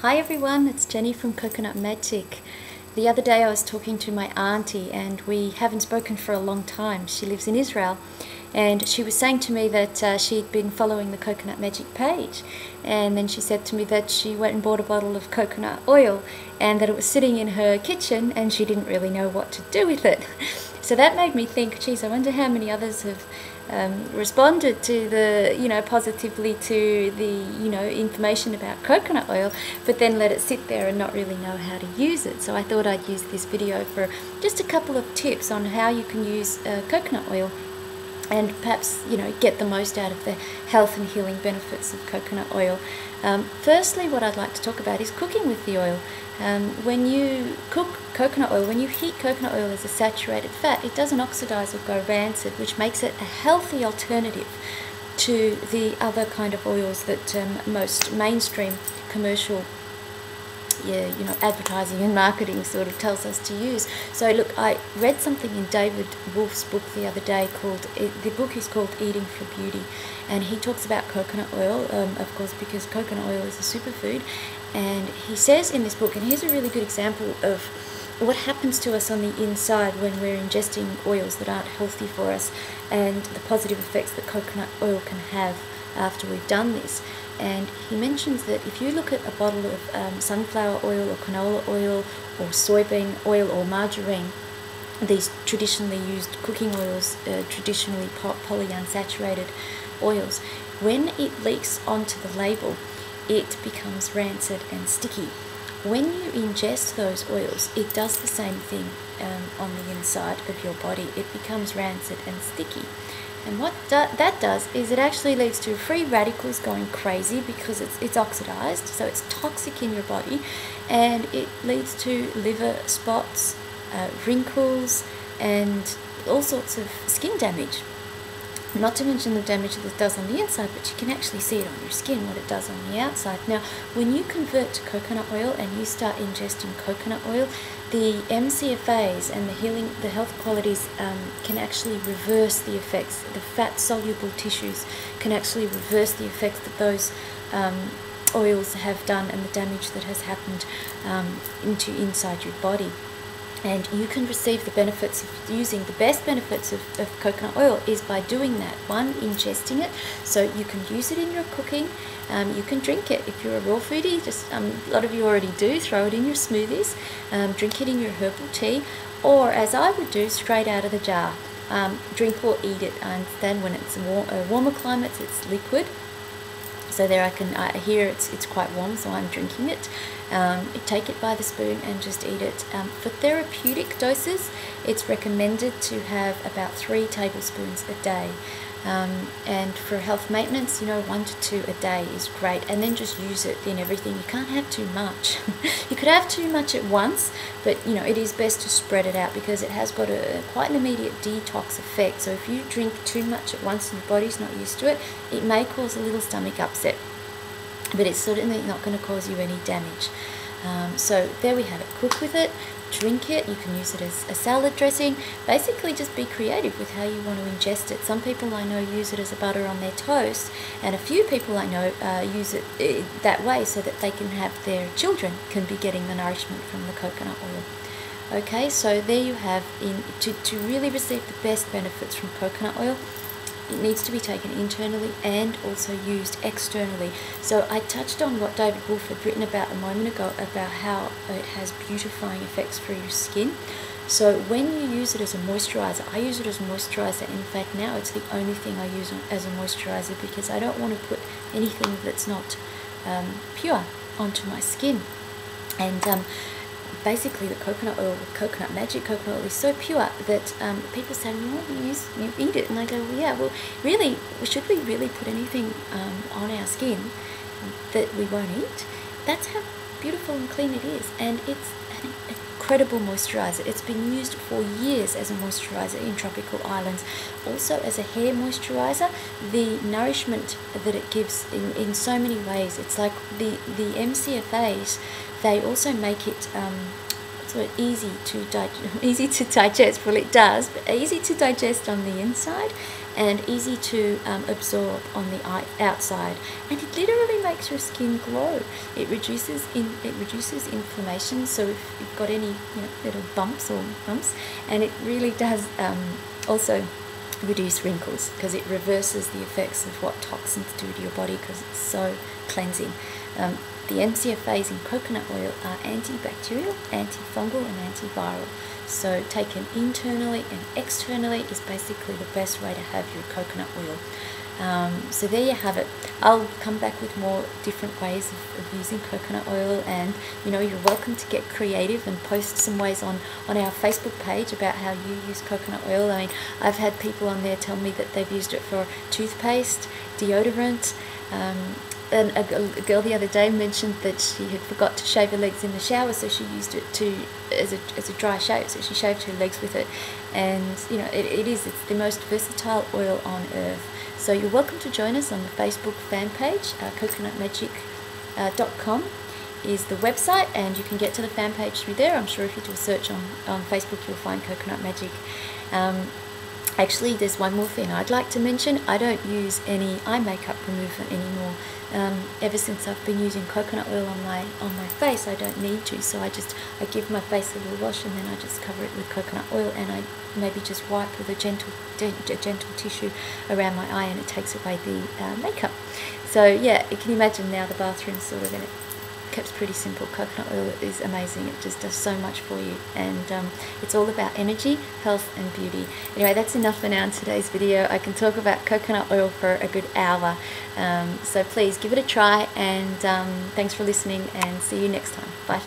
Hi everyone, it's Jenny from Coconut Magic. The other day I was talking to my auntie and we haven't spoken for a long time. She lives in Israel and she was saying to me that she'd been following the Coconut Magic page, and then she said to me that she went and bought a bottle of coconut oil and that it was sitting in her kitchen and she didn't really know what to do with it. So that made me think, geez, I wonder how many others have responded to the, positively to the, information about coconut oil, but then let it sit there and not really know how to use it. So I thought I'd use this video for just a couple of tips on how you can use coconut oil and perhaps, get the most out of the health and healing benefits of coconut oil. Firstly, what I'd like to talk about is cooking with the oil. When you cook coconut oil, when you heat coconut oil as a saturated fat, it doesn't oxidize or go rancid, which makes it a healthy alternative to the other kind of oils that most mainstream commercial advertising and marketing sort of tells us to use. So look, I read something in David Wolfe's book the other day the book is called Eating for Beauty, and he talks about coconut oil, of course, because coconut oil is a superfood. And he says in this book, and here's a really good example of what happens to us on the inside when we're ingesting oils that aren't healthy for us, and the positive effects that coconut oil can have after we've done this. And he mentions that if you look at a bottle of sunflower oil or canola oil or soybean oil or margarine, these traditionally used cooking oils, traditionally polyunsaturated oils, when it leaks onto the label, it becomes rancid and sticky. When you ingest those oils, it does the same thing on the inside of your body. It becomes rancid and sticky. And what that does is it actually leads to free radicals going crazy because it's oxidized, so it's toxic in your body, and it leads to liver spots, wrinkles, and all sorts of skin damage. Not to mention the damage that it does on the inside, but you can actually see it on your skin, what it does on the outside. Now, when you convert to coconut oil and you start ingesting coconut oil, the MCFAs and the health qualities can actually reverse the effects. The fat-soluble tissues can actually reverse the effects that those oils have done and the damage that has happened inside your body. And you can receive the benefits of using the best benefits of coconut oil is by doing that. One, ingesting it, so you can use it in your cooking. You can drink it if you're a raw foodie. Just a lot of you already do. Throw it in your smoothies. Drink it in your herbal tea, or as I would do, straight out of the jar. Drink or eat it. I understand when it's warmer climates, it's liquid. So there I hear it's quite warm, so I'm drinking it. Take it by the spoon and just eat it. For therapeutic doses, it's recommended to have about 3 tablespoons a day. And for health maintenance, 1 to 2 a day is great. And then just use it in everything. You can't have too much. You could have too much at once, but it is best to spread it out because it has got quite an immediate detox effect. So if you drink too much at once and your body's not used to it, it may cause a little stomach upset, but it's certainly not going to cause you any damage. So there we have it. Cook with it, drink it. You can use it as a salad dressing. Basically just be creative with how you want to ingest it. Some people I know use it as a butter on their toast, and a few people I know use it that way so that they can have their children can be getting the nourishment from the coconut oil. Okay, so there you have, to really receive the best benefits from coconut oil, it needs to be taken internally and also used externally. So I touched on what David Wolfe had written about a moment ago about how it has beautifying effects for your skin. So when you use it as a moisturizer, I use it as a moisturizer. In fact, now it's the only thing I use as a moisturizer because I don't want to put anything that's not pure onto my skin. And basically the coconut oil, Coconut Magic coconut oil, is so pure that people say, well, you eat it, and I go, well, yeah, well, really, should we really put anything on our skin that we won't eat? That's how beautiful and clean it is, and it's an incredible moisturizer. It's been used for years as a moisturizer in tropical islands, also as a hair moisturizer. The nourishment that it gives in so many ways, it's like the MCFAs, they also make it sort of easy to digest. Well, it does, but easy to digest on the inside, and easy to absorb on the outside, and it literally makes your skin glow. It reduces inflammation, so if you've got any little bumps, and it really does also reduce wrinkles, because it reverses the effects of what toxins do to your body, because it's so cleansing. The MCFAs in coconut oil are antibacterial, antifungal and antiviral. So taken internally and externally is basically the best way to have your coconut oil. So there you have it. I'll come back with more different ways of using coconut oil, and you're welcome to get creative and post some ways on our Facebook page about how you use coconut oil. I mean, I've had people on there tell me that they've used it for toothpaste, deodorant. And a girl the other day mentioned that she had forgot to shave her legs in the shower, so she used it as a dry shave. So she shaved her legs with it, and it's the most versatile oil on earth. So you're welcome to join us on the Facebook fan page. CoconutMagic.com is the website, and you can get to the fan page through there. I'm sure if you do a search on Facebook, you'll find Coconut Magic. Actually, there's one more thing I'd like to mention. I don't use any eye makeup remover anymore. Ever since I've been using coconut oil on my face, I don't need to. So I give my face a little wash, and then I just cover it with coconut oil, and I maybe just wipe with a gentle tissue around my eye, and it takes away the makeup. So yeah, you can imagine now the bathroom's sort of kept pretty simple. Coconut oil is amazing. It just does so much for you, and it's all about energy, health and beauty. Anyway, that's enough for now in today's video. I can talk about coconut oil for a good hour, so please give it a try, and thanks for listening, and see you next time. Bye.